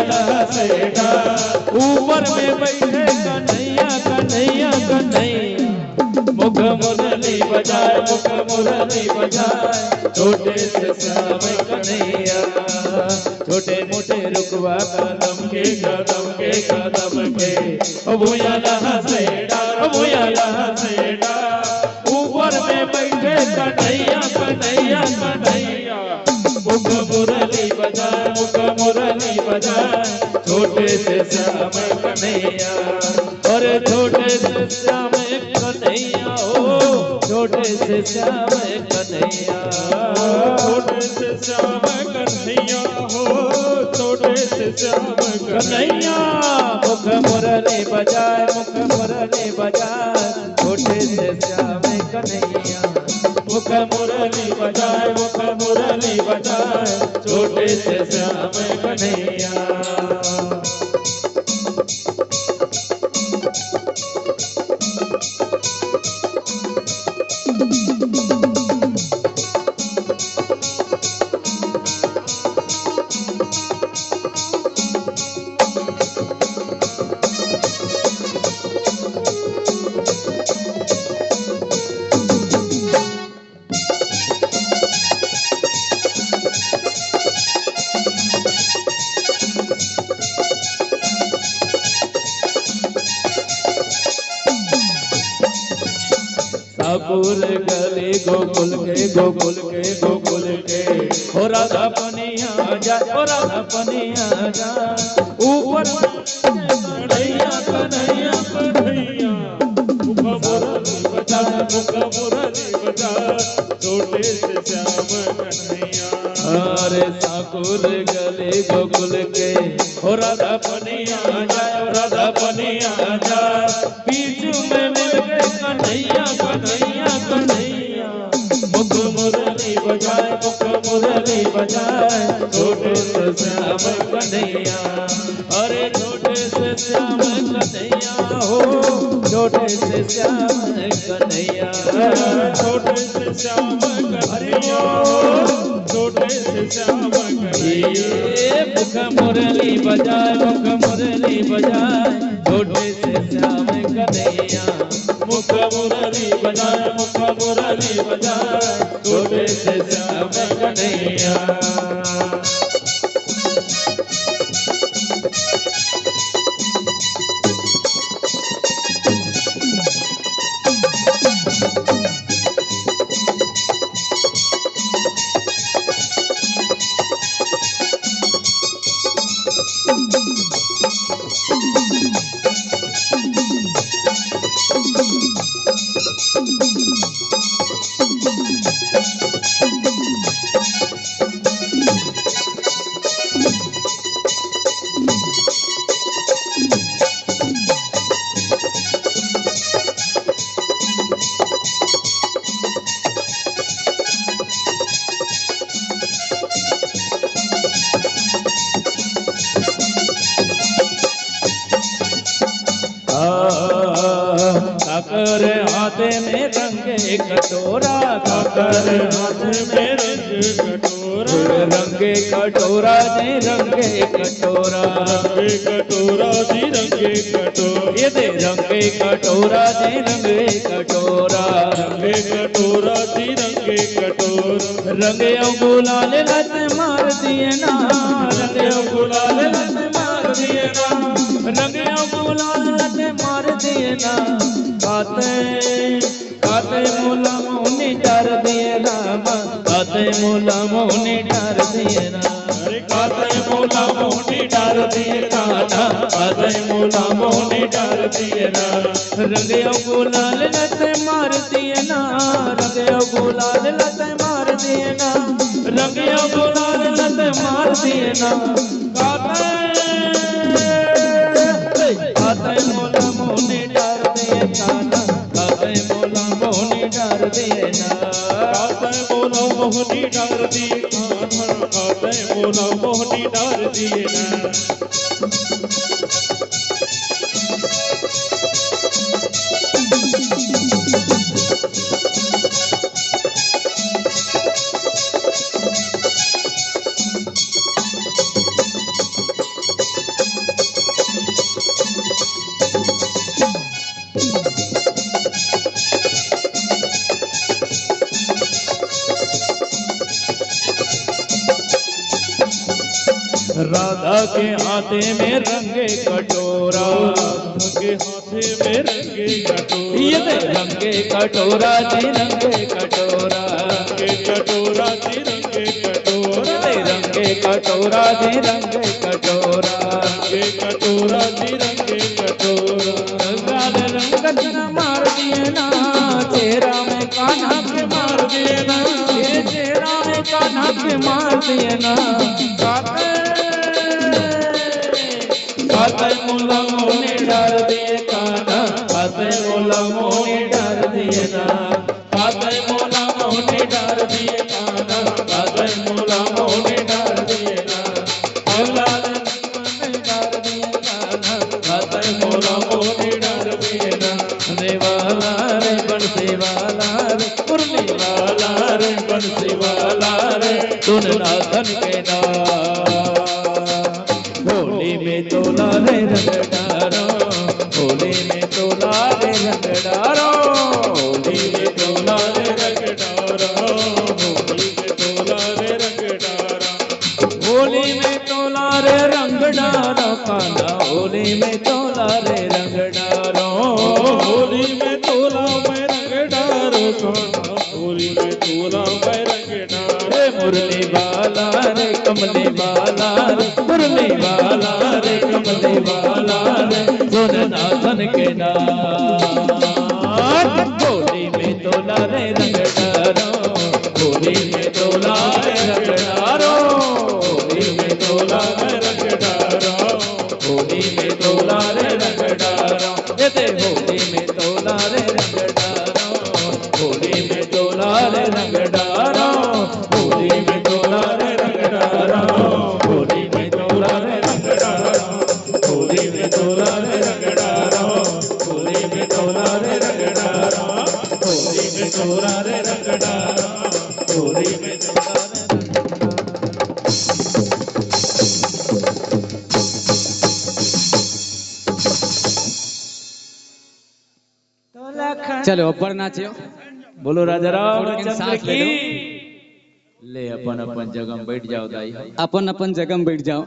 लहसेगा। ऊपर में बैठे कन्हैया कन्हैया कन्हैया, मुख मुरली बजाए मुख मुरली बजाए, छोटे से श्याम कन्हैया। छोटे मोटे रुकवा कदम के भूया लहसेगा भूया लहसेगा। ऊपर में बैठे कन्हैया कन्हैया कन्हैया, मुख मुरली बजाए मुख मुरली बजाए, छोटे से श्याम कन्हैया। और छोटे से श्याम कन्हैया हो, छोटे से श्याम कन्हैया, छोटे से श्याम कन्हैया हो, छोटे से श्याम कन्हैया। मुख मुरली बजाए मुख मुरली बजाए, छोटे से श्याम कन्हैया। मुख मुरली बजाए मुख मुरली बजाए, छोटे से श्याम कन्हैया। गोकुल गली गोकुल के हो राधा पनिया जा हो राधा पनिया जा। ऊपर कन्हैया कन्हैया कन्हैया, मुख मुरली बजा मुख मुरली बजा, छोटे से श्याम कन्हैया। अरे साकुल गली गोकुल के हो राधा पनिया जा राधा पनिया जा। बीच में मिल गए कन्हैया कन्हैया कन्हैया, मुख मुरली बजाए मुख मुरली बजाए, छोटे से श्याम कन्हैया। अरे छोटे से श्याम कन्हैया हो, छोटे से श्याम कन्हैया। छोटे से श्याम कन्हैया हो, छोटे से श्याम कन्हैया। मुख मुरली बजाए मुख मुरली बजाए, छोटे से श्याम कन्हैया। मुख मुरली बजाए मुख मुरली बजाए, छोटे से श्याम कन्हैया। काकर हाथ में रंगे कटोरा, काकर हाथ में रंग कटोरा, रंगे कटोरा जी रंगे कटोरा, रंगे कटोरा जी रंगे कटोरा। ये दे रंगे कटोरा जी रंगे कटोरा, रंगे कटोरा जी रंगे कटोरा। रंगे गुलाल लत मार दिए ना, रंगे गुलाल लत मार दिए ना, रंगे गुलाल लत मार दिए ना। काते काते मोला मोहनी डर दिए राम, काते मोला मोहनी डर दिए ना। अरे काते मोला मोहनी डार दिए काना, काते मोला मोहनी डार दिए ना। रंगे गुलाल लत मार दिए ना, रंगे गुलाल लत मार दिए ना, रंगे गुलाल लत मार दिए ना। काते मोला मोहनी डर दिए काना, काते मोला मोहनी डर दिए ना। काते मोला मोहनी डार दिए काना, काते मोला मोहनी डार दिए ना। राधा के हाथे में रंगे कटोरा, के हाथे में रंगे कटोरा, ये दे रंगे कटोरा जी रंगे कटोरा, रंगे कटोरा जी रंगे कटोरा, ये दे रंगे कटोरा जी रंगे कटोरा, रंगे कटोरा जी रंगे कटोरा। लाल रंगत न मार दिए ना, चेहरा में कान्हा के मार दिए ना, ये चेहरा में कान्हा के मार दिए ना, काते मुला मोने डाल दिए कान्हा, काते मुला मोने डाल दिए ना, काते मुला मोने डाल दिए कान्हा, काते मुला मोने डाल दिए ना, लाल रंग में डाल दिए कान्हा, काते मुला मोने डाल दिए ना, देवाला रे बंसी वाला रे, मुरली वाला रे बंसी वाला रे, सुन नाथन के नाम। होली में तोला रे रंग डारो, होली में तोला रे रंग डारो, होली में तोला रे रंग डारो, होली में तोला रे रंग डारा, होली में तोला रे रंग डारो कान्हा, होली में तोला रे रंग डारो, होली में तोला मैं रंग डारो कान्हा, होली में तोला मैं रंग डारो। रे मुरली वाला रे कमली वाला रे, मुरली वाला रे कमली वाला रे, सुन नाथन के नाम। होली में तोला रे रंग डारो, होली में तोला रे रंग डारो, होली में तोला रे रंग डारो, होली में तोला रे रंग डारो, ये ते होली में तोला रे रंग डारो, होली में तोला रे रंग डारो, होली में तोला रे रंग डारो, होली में तोला रे रंग डारो, होली में तोला रे रंग डारो, होली में तोला रे रंग डारो, होली में तोला रे रंग डारो, होली में तोला रे चलो ऊपर नाचियो। बोलो राजा थोड़ा रामचंद्र सांस ले की। ले अपन अपन जगह में बैठ जाओ दाई। अपन अपन जगह में बैठ जाओ।